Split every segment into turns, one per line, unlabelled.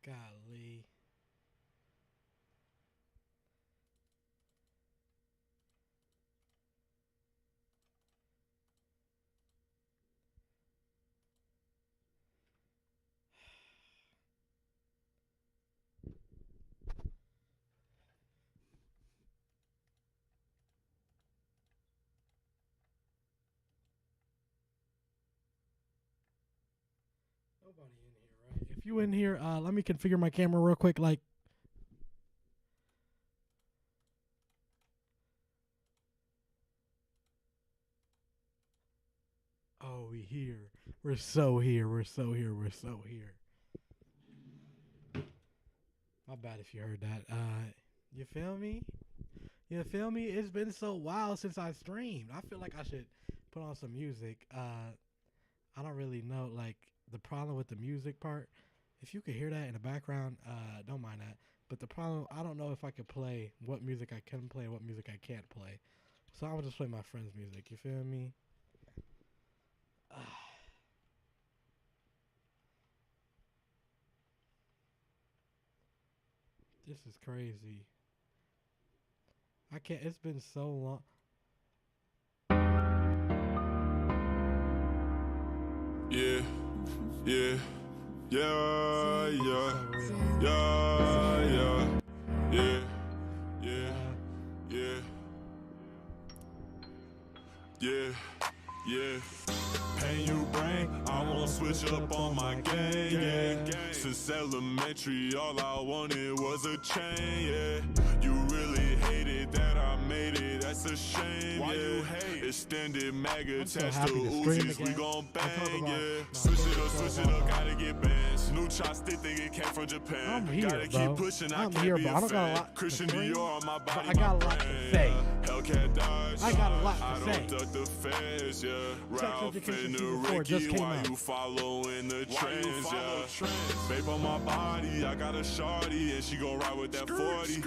Golly. Nobody in here, right? If you in here, let me configure my camera real quick. Like, oh, we here. We're so here. We're so here. We're so here. My bad if you heard that. You feel me? You feel me? It's been so wild since I streamed. I feel like I should put on some music. I don't really know like the problem with the music part. If you could hear that in the background, don't mind that. But the problem, I don't know if I could play what music I can play and what music I can't play. So I will just play my friend's music. You feel me? This is crazy. I can't. It's been so long.
Yeah, yeah, yeah,
It's
yeah,
so real.
yeah, yeah, yeah, yeah, yeah, yeah, yeah. Pain you bring, I won't switch up on my game, yeah. Since elementary, all I wanted was a chain, yeah. You really hated that I made it, that's a shame,
Why
yeah.
you hate?
Extended mag
I'm so
attached to
happy to stream
Uzis, we
again
gon'
and talk
bang,
about
yeah.
my
Switch it up, gotta get bands. New chopstick, think it came from Japan.
I'm here,
Gotta
bro.
keep pushing, I
I'm
can't
here,
be
bro.
a
I don't got a
fan.
lot to
Christian
stream,
Dior on my
but
body,
I got
my
a lot to
brand,
say.
yeah. Hellcat Dodge,
I got a lot to
I
say.
don't duck the feds, yeah.
Sex
Ralph
Education
and the
Season 4 just
Ricky,
came
why
out.
you following the
Why you
trends,
follow
yeah.
trends?
Babe on my body, I got a shawty, and she gon' ride with that 40.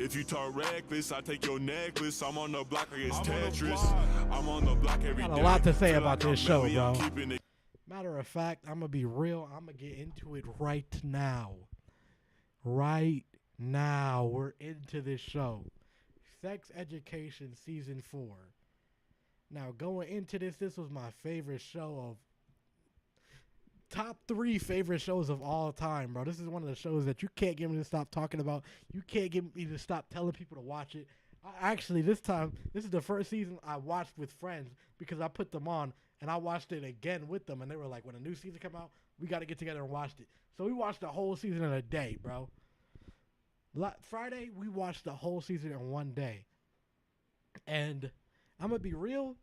If you talk reckless, I take your necklace. I'm on the block against
I'm on the
Tetris.
block.
I'm on the block every day.
Got a lot to say
Feel
about
like
this
I'm
show,
Melly, I'm
bro.
keeping it.
Matter of fact, I'm gonna be real. I'm gonna get into it right now. Right now, we're into this show. Sex Education Season 4. Now, going into this was my favorite show of top 3 favorite shows of all time, bro. This is one of the shows that you can't get me to stop talking about. You can't get me to stop telling people to watch it. Actually, this is the first season I watched with friends because I put them on and I watched it again with them, and they were like, when a new season come out, we got to get together and watch it. So we watched the whole season in a day, bro. Friday, we watched the whole season in one day. And I'm going to be real.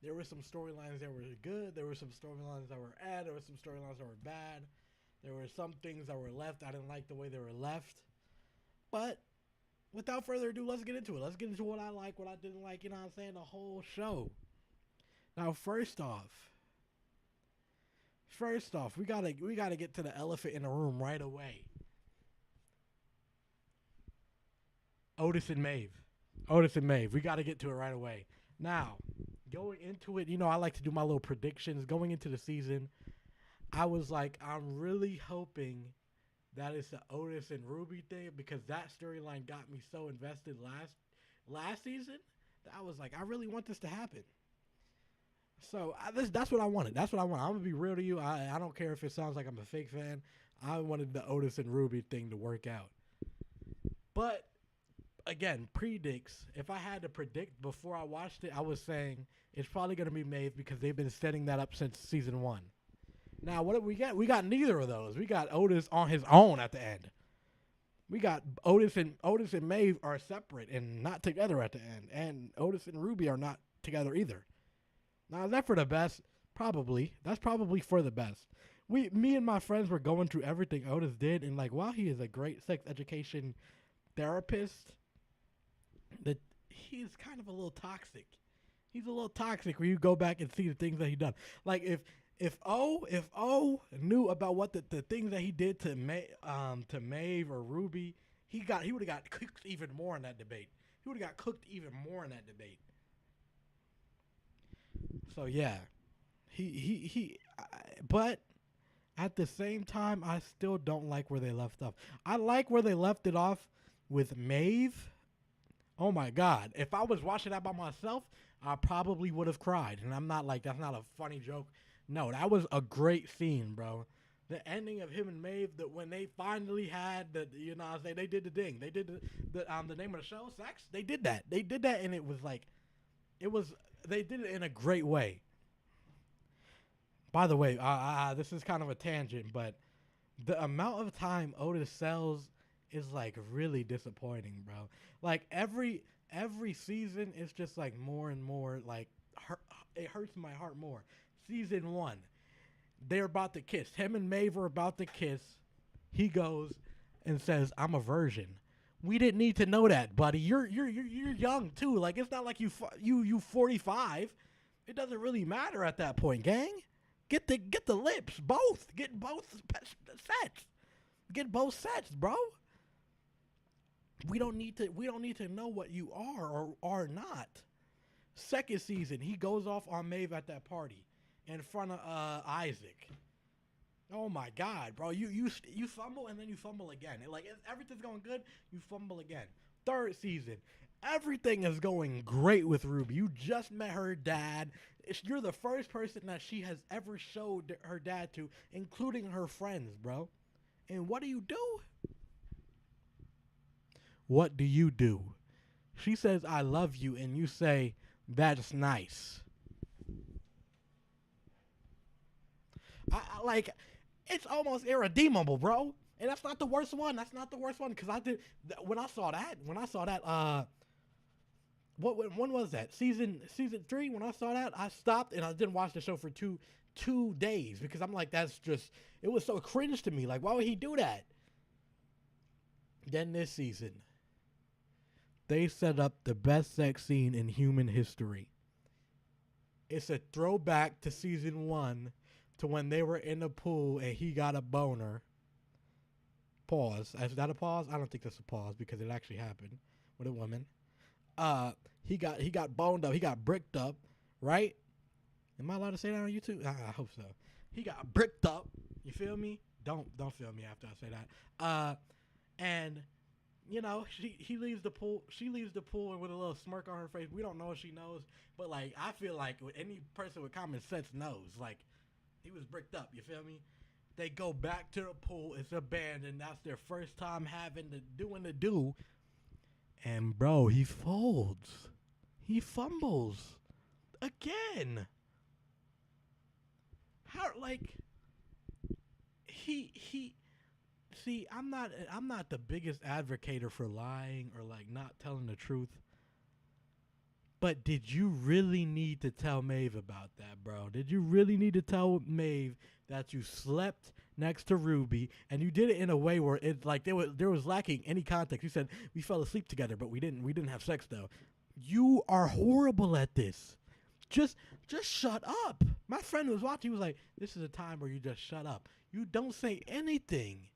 There were some storylines that were good. There were some storylines that were there were some storylines that were bad. There were some things that were left. I didn't like the way they were left. But without further ado, let's get into it. Let's get into what I like, what I didn't like, you know what I'm saying? The whole show. Now, first off, we gotta get to the elephant in the room right away. Otis and Maeve. We gotta get to it right away. Now, going into it, you know, I like to do my little predictions. Going into the season, I was like, I'm really hoping that it's the Otis and Ruby thing because that storyline got me so invested last season that I was like, I really want this to happen. So that's what I wanted. That's what I want. I'm gonna be real to you. I don't care if it sounds like I'm a fake fan. I wanted the Otis and Ruby thing to work out. But again, predicts. If I had to predict before I watched it, I was saying it's probably gonna be Maeve because they've been setting that up since season 1. Now, what did we get? We got neither of those. We got Otis on his own at the end. We got Otis and Maeve are separate and not together at the end, and Otis and Ruby are not together either. Now, is that for the best? Probably. That's probably for the best. Me and my friends were going through everything Otis did, and like, while he is a great sex education therapist, that he's kind of a little toxic. He's a little toxic when you go back and see the things that he done. Like if O knew about what the things that he did to Maeve or Ruby, he would have got cooked even more in that debate. He would have got cooked even more in that debate. So yeah, but At the same time, I still don't like where they left off. I like where they left it off with Maeve. Oh my God. If I was watching that by myself, I probably would have cried. And I'm not like, that's not a funny joke. No, that was a great scene, bro. The ending of him and Maeve, that when they finally had the, you know what I'm saying, they did the thing. They did the name of the show, Sex. They did that. They did that, and it was like, it was, they did it in a great way. By the way, this is kind of a tangent, but the amount of time Otis sells is like really disappointing, bro. Like every season, it's just like more and more like it hurts my heart more. Season 1, they're about to kiss. Him and Maeve are about to kiss. He goes and says, "I'm a virgin." We didn't need to know that, buddy. You're young too. Like it's not like you 45. It doesn't really matter at that point, gang. Get the lips, both. Get both sets. Get both sets, bro. We don't need to know what you are or are not. Second season, he goes off on Maeve at that party in front of Isaac. Oh my God, bro! You fumble and then you fumble again. Everything's going good, you fumble again. Third season, everything is going great with Ruby. You just met her dad. You're the first person that she has ever showed her dad to, including her friends, bro. And what do you do? What do you do? She says, "I love you," and you say, "That's nice." I like, it's almost irredeemable, bro. And that's not the worst one. That's not the worst one, because when I saw that, when was that? Season 3. When I saw that, I stopped and I didn't watch the show for two days, because I'm like, that's just, it was so cringe to me. Like, why would he do that? Then this season, they set up the best sex scene in human history. It's a throwback to season 1, to when they were in the pool and he got a boner. Pause. Is that a pause? I don't think that's a pause, because it actually happened with a woman. He got boned up. He got bricked up, right? Am I allowed to say that on YouTube? I hope so. He got bricked up. You feel me? Don't feel me after I say that. And you know, he leaves the pool. She leaves the pool and with a little smirk on her face. We don't know if she knows, but like, I feel like any person with common sense knows. Like, he was bricked up. You feel me? They go back to the pool. It's abandoned. That's their first time doing the do. And bro, he folds. He fumbles again. How, like, he see, I'm not the biggest advocator for lying or like not telling the truth. But did you really need to tell Maeve about that, bro? Did you really need to tell Maeve that you slept next to Ruby, and you did it in a way where it's like there was lacking any context? You said we fell asleep together, but we didn't have sex though. You are horrible at this. Just shut up. My friend was watching. He was like, "This is a time where you just shut up. You don't say anything.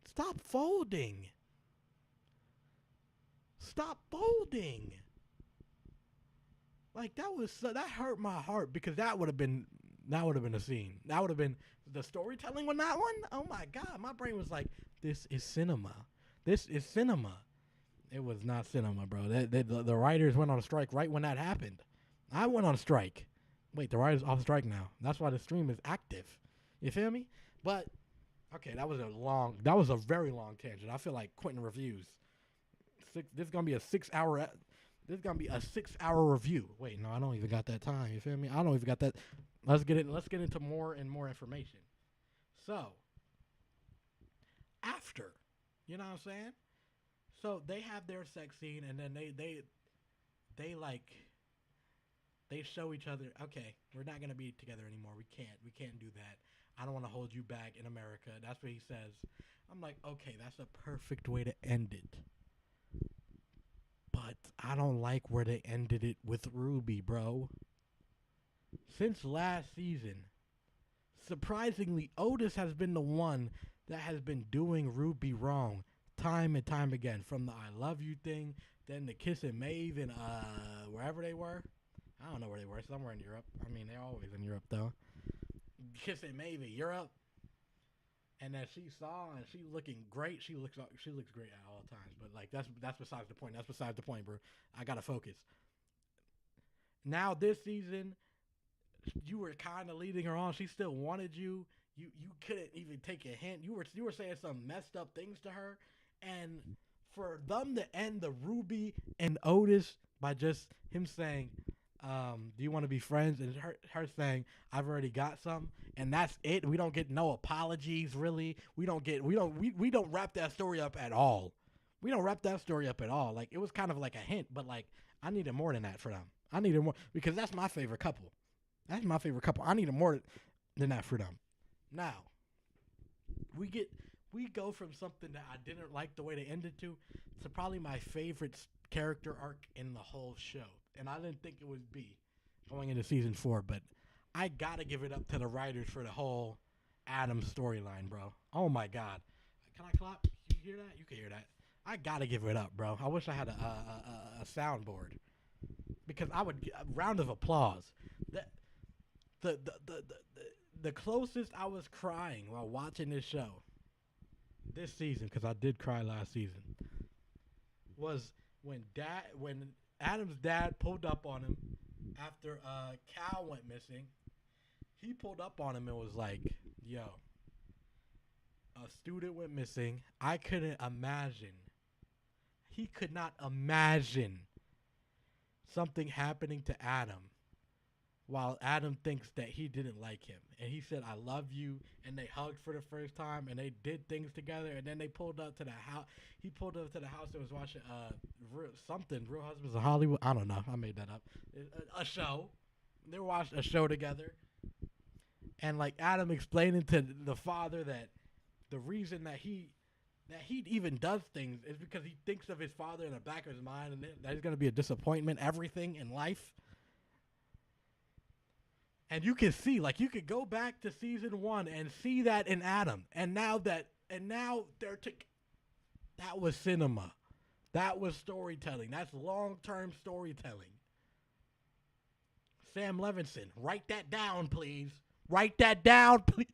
Stop folding. Stop folding." Like, that hurt my heart, because that would have been a scene. That would have been the storytelling on that one. Oh my God, my brain was like, this is cinema. This is cinema. It was not cinema, bro. The writers went on a strike right when that happened. I went on a strike. Wait, the writers off strike now. That's why the stream is active. You feel me? But okay, that was a very long tangent. I feel like quitting reviews. This is gonna be a 6-hour. This is gonna be a 6-hour review. Wait, no, I don't even got that time. You feel me? I don't even got that. Let's get into more and more information. So, after, you know what I'm saying? So they have their sex scene, and then they show each other. Okay, we're not gonna be together anymore. We can't do that. I don't want to hold you back in America. That's what he says. I'm like, okay, that's a perfect way to end it. But I don't like where they ended it with Ruby, bro. Since last season, surprisingly, Otis has been the one that has been doing Ruby wrong time and time again. From the I love you thing, then the kissing Maeve and wherever they were. I don't know where they were. Somewhere in Europe. I mean, they're always in Europe, though. Kissing Maeve in Europe. and that she saw, and she looking great. She looks great at all times. But like that's besides the point. That's besides the point, bro. I gotta focus. Now this season, you were kind of leading her on. She still wanted you. You couldn't even take a hint. You were saying some messed up things to her, and for them to end the Ruby and Otis by just him saying, "Do you want to be friends?" and her saying, "I've already got some," and that's it. We don't get no apologies, really. We don't wrap that story up at all. We don't wrap that story up at all. Like, it was kind of like a hint, but like I needed more than that for them. I needed more because that's my favorite couple. That's my favorite couple. I needed more than that for them. Now, we go from something that I didn't like the way they ended to probably my favorite character arc in the whole show. And I didn't think it would be going into season 4, but I gotta give it up to the writers for the whole Adam storyline, bro. Oh my God. Can I clap? You hear that? You can hear that. I gotta give it up, bro. I wish I had a soundboard because I would a round of applause. The closest I was crying while watching this show this season, because I did cry last season, was when Adam's dad pulled up on him after Cal went missing. He pulled up on him and was like, "Yo, a student went missing. I couldn't imagine. He could not imagine something happening to Adam while Adam thinks that he didn't like him." And he said, "I love you." And they hugged for the first time and they did things together. And then they pulled up to the house. He pulled up to the house and was watching Real Husbands of Hollywood. I don't know. I made that up. A show. They watched a show together. And like Adam explaining to the father that the reason that he even does things is because he thinks of his father in the back of his mind and that he's going to be a disappointment, everything in life. And you can see, like, you could go back to season 1 and see that in Adam. And now that was cinema. That was storytelling. That's long-term storytelling. Sam Levinson, write that down, please. Write that down, please.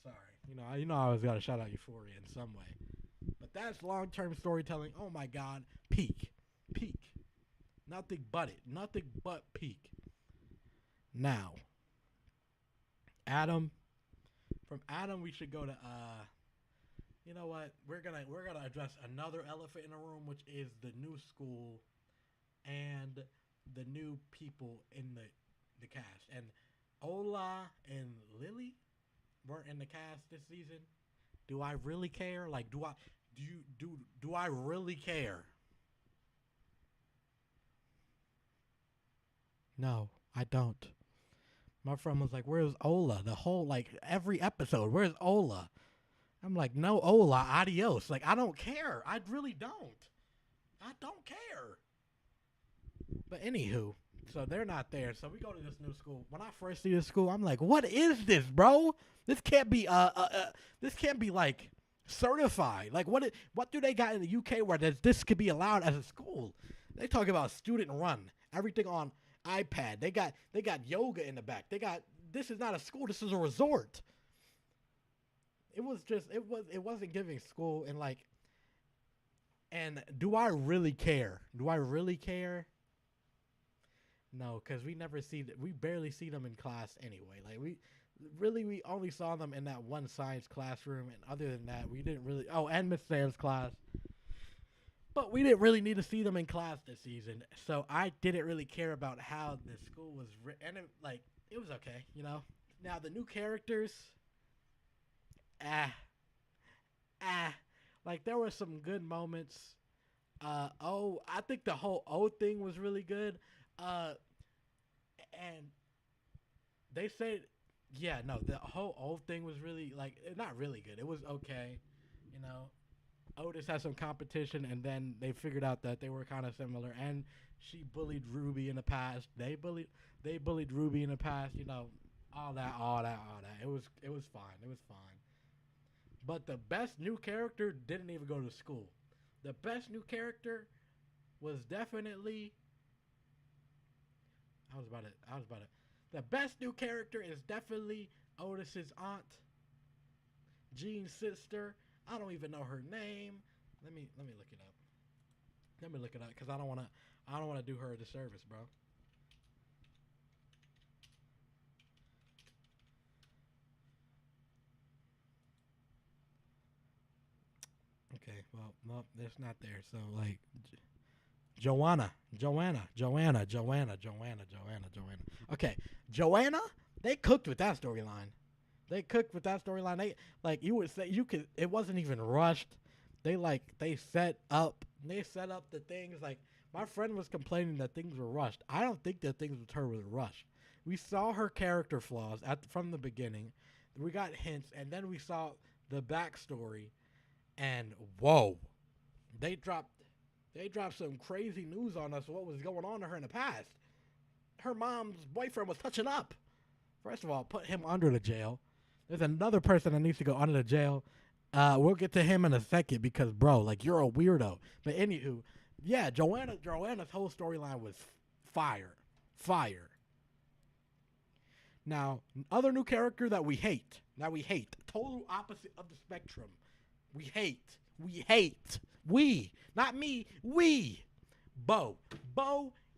Sorry. You know I always got to shout out Euphoria in some way. But that's long-term storytelling. Oh, my God. Peak. Nothing but it. Nothing but peak. Now, Adam. From Adam, we should go to you know what? We're gonna address another elephant in the room, which is the new school and the new people in the cast. And Ola and Lily weren't in the cast this season. Do I really care? Like, do I really care? No, I don't. My friend was like, "Where's Ola?" The whole, like, every episode, "Where's Ola?" I'm like, "No, Ola, adios." Like, I don't care. I really don't. I don't care. But anywho, so they're not there. So we go to this new school. When I first see this school, I'm like, "What is this, bro? This can't be like certified. Like, what do they got in the UK where this could be allowed as a school?" They talk about student run, everything on iPad. They got yoga in the back. This is not a school. This is a resort. It wasn't giving school. And do I really care? Do I really care? No, because we barely see them in class anyway. Like, we only saw them in that one science classroom, and other than that, we didn't really. Oh, and Miss Sam's class. But we didn't really need to see them in class this season, so I didn't really care about how the school was written. And it was okay, you know. Now the new characters, like, there were some good moments. I think the whole O thing was really good. And they said, yeah, no, the whole O thing was really, like, not really good. It was okay, you know. Otis had some competition, and then they figured out that they were kind of similar. And she bullied Ruby in the past. They bullied Ruby in the past. You know, all that. It was fine. It was fine. But the best new character didn't even go to school. The best new character was definitely. I was about it. The best new character is definitely Otis's aunt, Gene's sister. I don't even know her name. Let me look it up. Let me look it up because I don't wanna do her a disservice, bro. Okay, well, no, it's not there. So like, Joanna. Okay, Joanna. They cooked with that storyline. They cooked with that storyline. They like you would say you could. It wasn't even rushed. They set up. They set up the things like my friend was complaining that things were rushed. I don't think that things with her was rushed. We saw her character flaws from the beginning. We got hints, and then we saw the backstory. And whoa, they dropped some crazy news on us. What was going on to her in the past? Her mom's boyfriend was touching up. First of all, put him under the jail. There's another person that needs to go under the jail. We'll get to him in a second because, bro, like you're a weirdo. But anywho, yeah, Joanna's whole storyline was fire. Now, other new character that we hate, total opposite of the spectrum. We hate. Not me, we. Bo,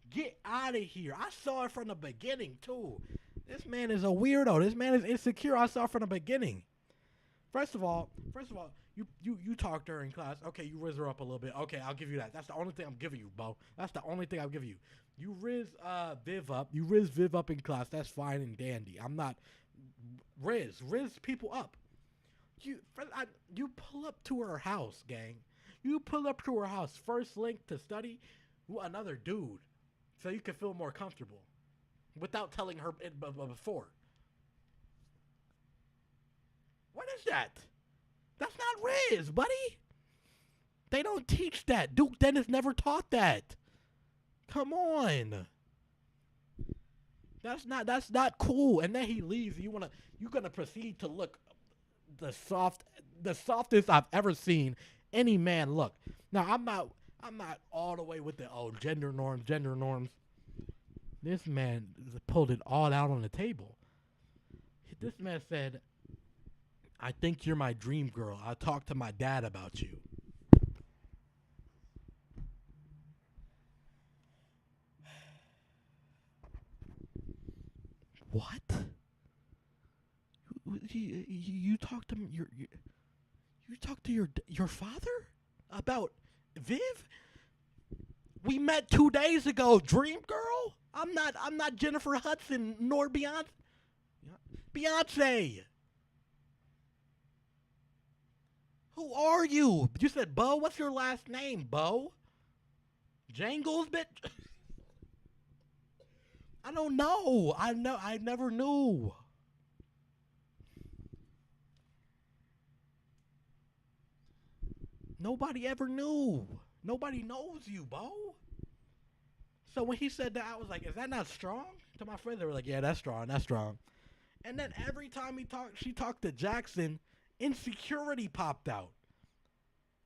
get out of here. I saw it from the beginning, too. This man is a weirdo. This man is insecure. I saw it from the beginning. First of all, you talked during class. Okay, you riz her up a little bit. Okay, I'll give you that. That's the only thing I'm giving you, Bo. That's the only thing I'll give you. You riz Viv up. You riz Viv up in class. That's fine and dandy. I'm not riz people up. You pull up to her house, gang. You pull up to her house. First link to study, another dude, so you can feel more comfortable, without telling her it before. What is that? That's not Riz, buddy. They don't teach that. Duke Dennis never taught that. Come on. That's not cool. And then he leaves. You're gonna proceed to look the softest I've ever seen any man look. Now I'm not all the way with the gender norms. This man pulled it all out on the table. This man said, I think you're my dream girl. I'll talk to my dad about you. What? You talked to you talked to your father about Viv? We met 2 days ago, dream girl. I'm not Jennifer Hudson nor Beyonce. Beyonce. Who are you? You said Bo. What's your last name, Bo? Jangles, bitch. I don't know. I never knew. Nobody ever knew. Nobody knows you, Bo. So when he said that, I was like, is that not strong? To my friends, they were like, yeah, that's strong. And then every time she talked to Jackson, insecurity popped out.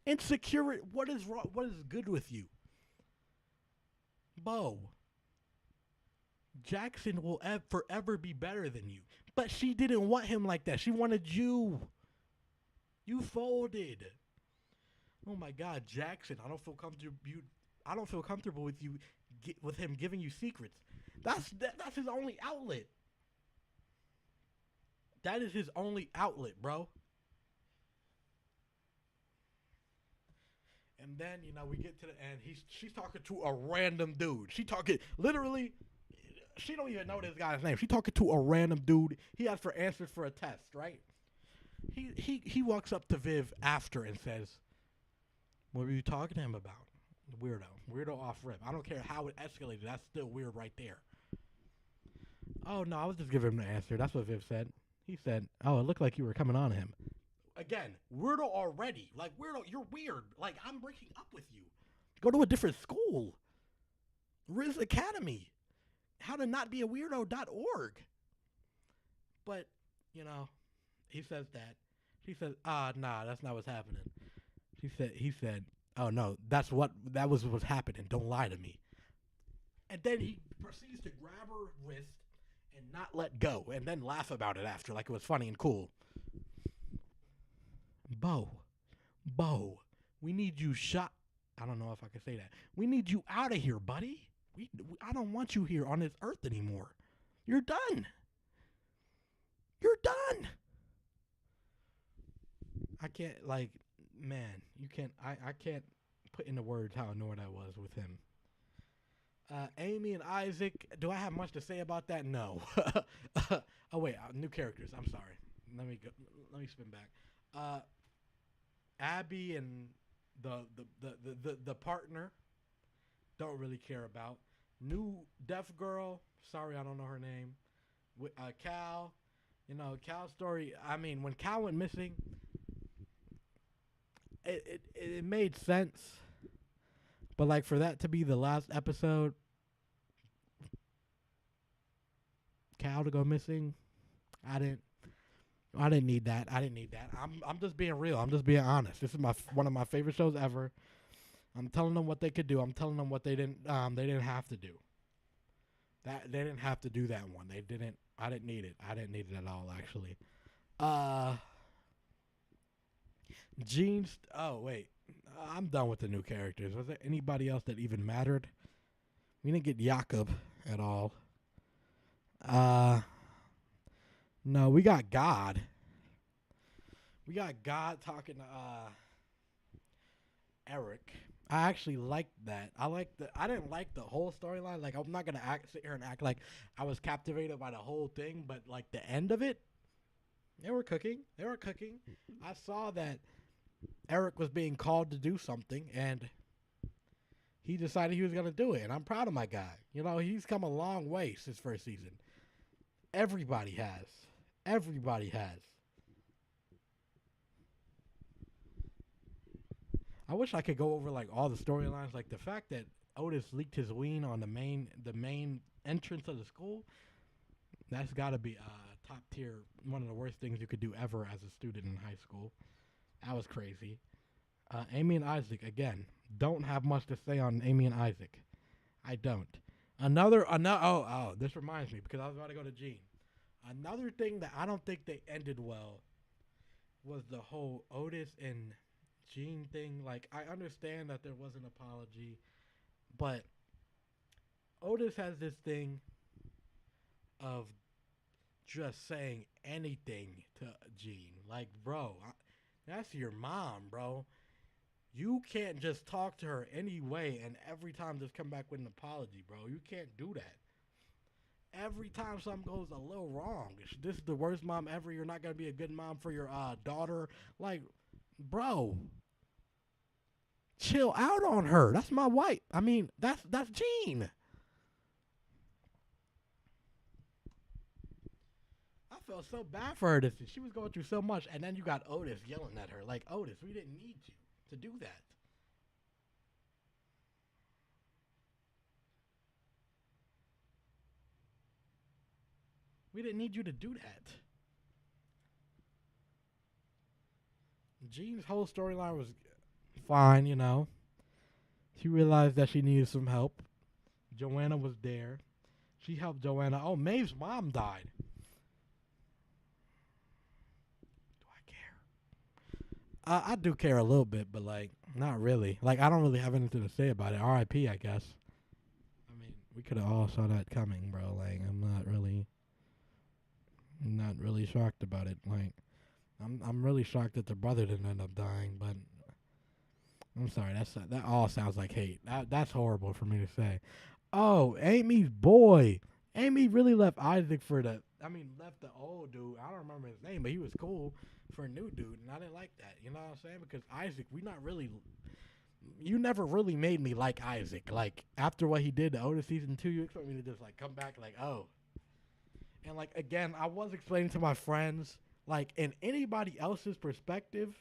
Insecurity. What is wrong? What is good with you? Bo. Jackson will forever be better than you. But she didn't want him like that. She wanted you. You folded. Oh my God, Jackson. I don't feel comfortable with you, with him giving you secrets. That's his only outlet. That is his only outlet, bro. And then, we get to the end. She's talking to a random dude. Literally, she don't even know this guy's name. She's talking to a random dude. He asked for answers for a test, right? He walks up to Viv after and says, what were you talking to him about? Weirdo off rip. I don't care how it escalated. That's still weird right there. Oh, no, I was just giving him the answer. That's what Viv said. He said, oh, it looked like you were coming on him. Again, weirdo already. Like, weirdo, you're weird. Like, I'm breaking up with you. Go to a different school. Riz Academy. How to not be a weirdo.org. But, he says that. She says, nah, that's not what's happening. He said, oh no, that was what's happening. Don't lie to me. And then he proceeds to grab her wrist and not let go and then laugh about it after like it was funny and cool. Bo, Bo, we need you shot. I don't know if I can say that. We need you out of here, buddy. I don't want you here on this earth anymore. You're done. You're done. I can't, like, man, you can't, I can't put into words how annoyed I was with him. Amy and Isaac, do I have much to say about that? No. Oh, wait, new characters. I'm sorry. Let me spin back. Abby and the partner, don't really care about. New deaf girl, sorry, I don't know her name. Cal, Cal's story. I mean, when Cal went missing, it made sense, but like for that to be the last episode, Cal to go missing, I didn't need that. I'm just being real. I'm just being honest. This is one of my favorite shows ever. I'm telling them what they could do. I'm telling them what they didn't have to do. That they didn't have to do that one. They didn't. I didn't need it. I didn't need it at all, actually. Jeans. Oh wait, I'm done with the new characters. Was there anybody else that even mattered? We didn't get Jakob at all. No, we got God. We got God talking to Eric. I actually liked that. I didn't like the whole storyline. Like, I'm not gonna sit here and act like I was captivated by the whole thing, but like the end of it, they were cooking. I saw that Eric was being called to do something, and he decided he was gonna do it. And I'm proud of my guy. He's come a long way since first season. Everybody has. I wish I could go over like all the storylines, like the fact that Otis leaked his ween on the main entrance of the school. That's got to be top tier, one of the worst things you could do ever as a student in high school. That was crazy. Amy and Isaac, again, don't have much to say on Amy and Isaac. I don't. This reminds me, because I was about to go to Gene. Another thing that I don't think they ended well was the whole Otis and Gene thing. Like, I understand that there was an apology, but Otis has this thing of just saying anything to Gene. Like, bro, that's your mom, bro. You can't just talk to her anyway and every time just come back with an apology, bro. You can't do that. Every time something goes a little wrong, this is the worst mom ever. You're not going to be a good mom for your daughter. Like, bro, chill out on her. That's my wife. I mean, that's Gene. I felt so bad for her. She was going through so much, and then you got Otis yelling at her. Like, Otis, we didn't need you to do that. We didn't need you to do that. Jean's whole storyline was fine, She realized that she needed some help. Joanna was there. She helped Joanna. Oh, Maeve's mom died. Do I care? I do care a little bit, but, like, not really. Like, I don't really have anything to say about it. R.I.P., I guess. I mean, we could have all saw that coming, bro. Like, I'm not really shocked about it. Like, I'm really shocked that the brother didn't end up dying, but I'm sorry. That all sounds like hate. That's horrible for me to say. Oh, Amy's boy. Amy really left Isaac left the old dude. I don't remember his name, but he was cool for a new dude, and I didn't like that. You know what I'm saying? Because Isaac, you never really made me like Isaac. Like, after what he did to Otis season 2, you expect me to just, like, come back like, oh. And, like, again, I was explaining to my friends, like, in anybody else's perspective,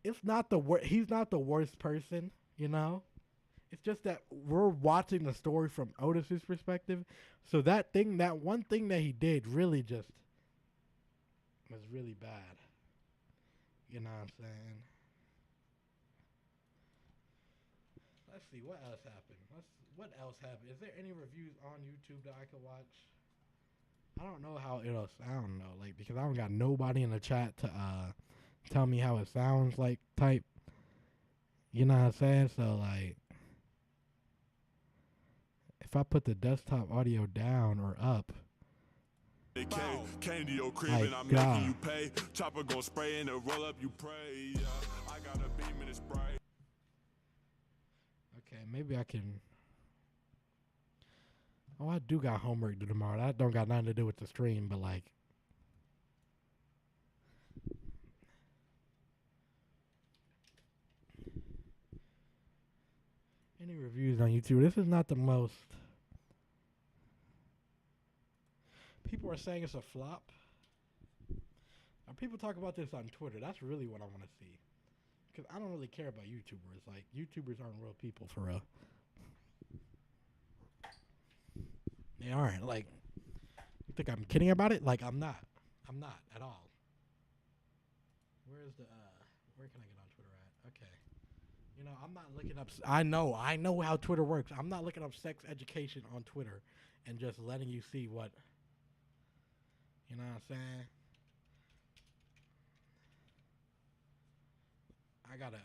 he's not the worst person, It's just that we're watching the story from Otis's perspective. So that one thing that he did really just was really bad. You know what I'm saying? Let's see what else happened. What else happened? Is there any reviews on YouTube that I could watch? I don't know how it'll sound though, like because I don't got nobody in the chat to tell me how it sounds like type. You know what I'm saying? So like if I put the desktop audio down or up,
Came to your crib
like
and I'm
God.
making you pay. Chopper gon' spray and roll up, you pray. Yeah, I got a beam in the spray.
Okay, maybe I can. Oh, I do got homework to do tomorrow. That don't got nothing to do with the stream, but like. Any reviews on YouTube? This is not the most. People are saying it's a flop. Now, people talk about this on Twitter. That's really what I want to see. Because I don't really care about YouTubers. Like, YouTubers aren't real people for real. They aren't. Like, you think I'm kidding about it? Like, I'm not. I'm not at all. Where's the, where can I get on Twitter at? Okay. You know, I'm not looking up, I know how Twitter works. I'm not looking up sex education on Twitter and just letting you see what, you know what I'm saying? I gotta,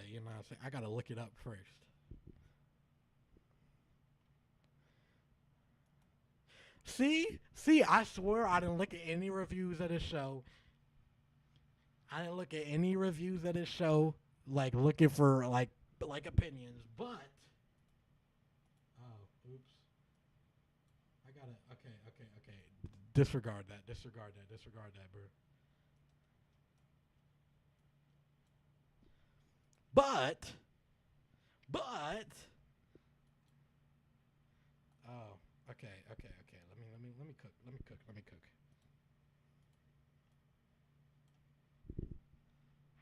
you know what I'm saying? I gotta look it up first. See, I swear I didn't look at any reviews of this show. I didn't look at any reviews of this show, like looking for like opinions, but oh, oops. I gotta, okay. Disregard that, bro. But, oh, okay. Let me cook.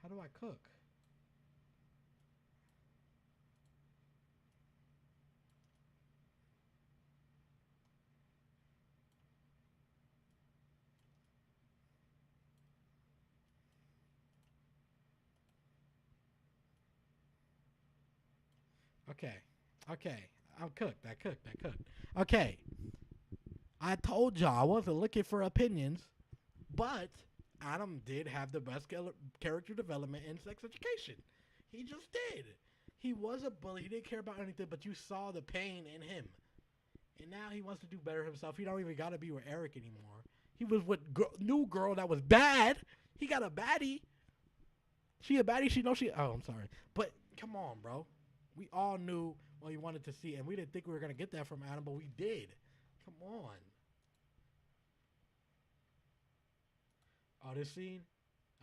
How do I cook? Okay. I cooked. Okay. I told y'all I wasn't looking for opinions, but Adam did have the best character development in Sex Education. He just did. He was a bully. He didn't care about anything, but you saw the pain in him. And now he wants to do better himself. He don't even got to be with Eric anymore. He was with new girl that was bad. He got a baddie. She a baddie. She knows she. Oh, I'm sorry. But come on, bro. We all knew what we wanted to see, and we didn't think we were going to get that from Adam, but we did. Come on. Oh, this scene?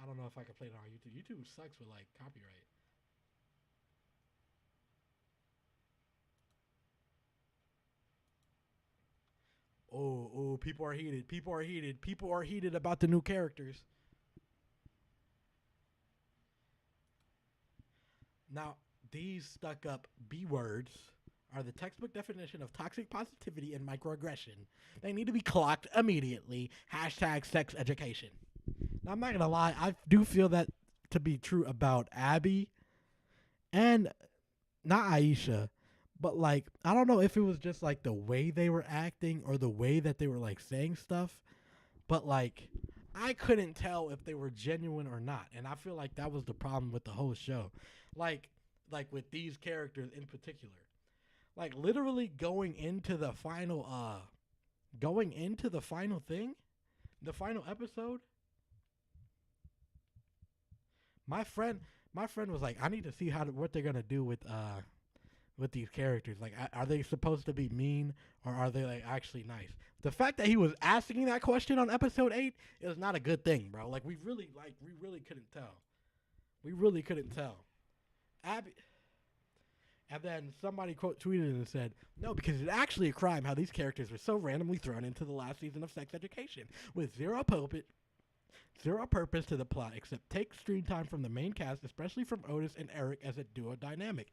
I don't know if I can play it on YouTube. YouTube sucks with, like, copyright. Oh, people are heated. People are heated about the new characters. Now, these stuck up B words are the textbook definition of toxic positivity and microaggression. They need to be clocked immediately. # sex education. Now, I'm not going to lie. I do feel that to be true about Abby and not Aisha, but like, I don't know if it was just like the way they were acting or the way that they were like saying stuff, but like, I couldn't tell if they were genuine or not. And I feel like that was the problem with the whole show. Like with these characters in particular. Like literally going into the final thing, the final episode. My friend was like, I need to see what they're gonna do with these characters. Like, are they supposed to be mean or are they like actually nice? The fact that he was asking that question on episode 8 is not a good thing, bro. Like, we really couldn't tell. We really couldn't tell. Abby. And then somebody tweeted and said, no, because it's actually a crime how these characters were so randomly thrown into the last season of Sex Education with zero purpose to the plot except take screen time from the main cast, especially from Otis and Eric as a duo dynamic.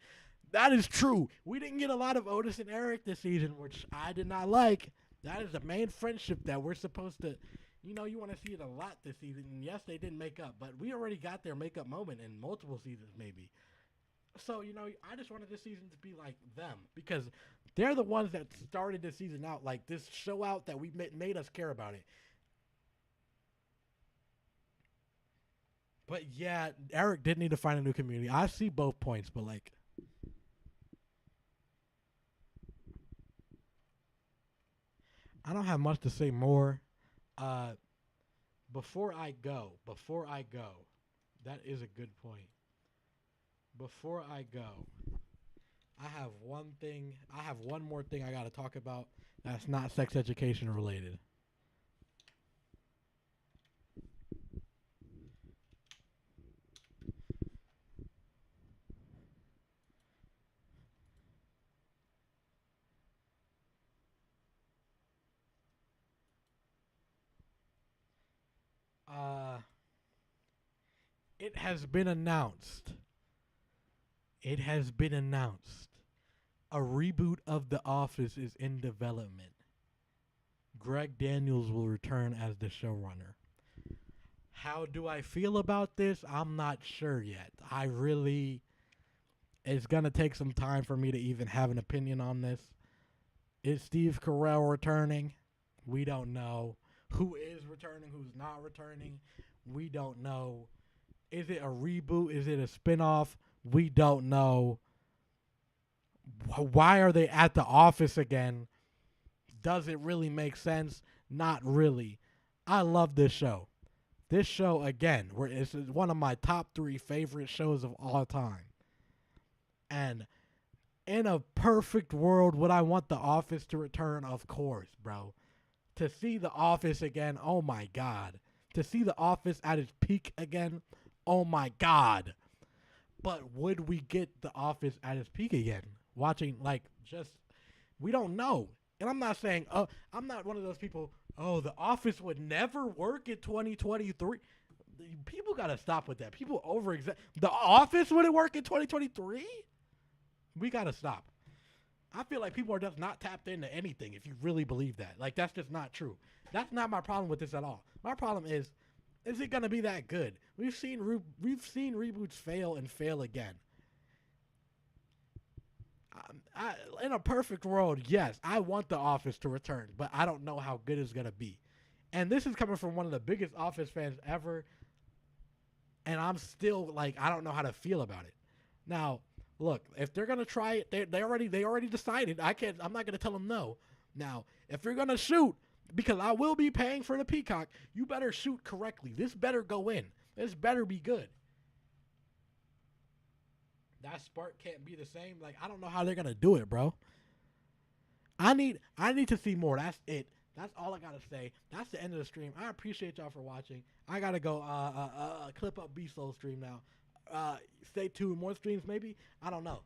That is true. We didn't get a lot of Otis and Eric this season, which I did not like. That is the main friendship that we're supposed to, you want to see it a lot this season. And yes, they didn't make up, but we already got their makeup moment in multiple seasons maybe. So, I just wanted this season to be like them because they're the ones that started this season out, like this show out that we made us care about it. But yeah, Eric did need to find a new community. I see both points, but like, I don't have much to say more. Uh, before I go, that is a good point. Before I go, I have one more thing I got to talk about that's not sex education related. Uh, it has been announced. It has been announced. A reboot of The Office is in development. Greg Daniels will return as the showrunner. How do I feel about this? I'm not sure yet. It's going to take some time for me to even have an opinion on this. Is Steve Carell returning? We don't know. Who is returning? Who's not returning? We don't know. Is it a reboot? Is it a spinoff? We don't know. Why are they at the office again? Does it really make sense? Not really. I love this show. This show, again, it's one of my top 3 favorite shows of all time. And in a perfect world, would I want The Office to return? Of course, bro. To see The Office again, oh my God. To see The Office at its peak again, oh my God. But would we get The Office at its peak again? Watching, we don't know. And I'm not saying, I'm not one of those people, The Office would never work in 2023. People got to stop with that. People The Office wouldn't work in 2023? We got to stop. I feel like people are just not tapped into anything if you really believe that. Like, that's just not true. That's not my problem with this at all. My problem is it going to be that good? We've seen reboots fail and fail again. In a perfect world, yes, I want The Office to return, but I don't know how good it's going to be. And this is coming from one of the biggest Office fans ever, and I'm still, like, I don't know how to feel about it. Now, look, if they're gonna try it, they already decided. I'm not gonna tell them no. Now, if you're gonna shoot, because I will be paying for the Peacock, you better shoot correctly. This better go in. This better be good. That spark can't be the same. Like, I don't know how they're gonna do it, bro. I need to see more. That's it. That's all I gotta say. That's the end of the stream. I appreciate y'all for watching. I gotta go clip up B Soul stream now. Stay tuned. More streams maybe. I don't know.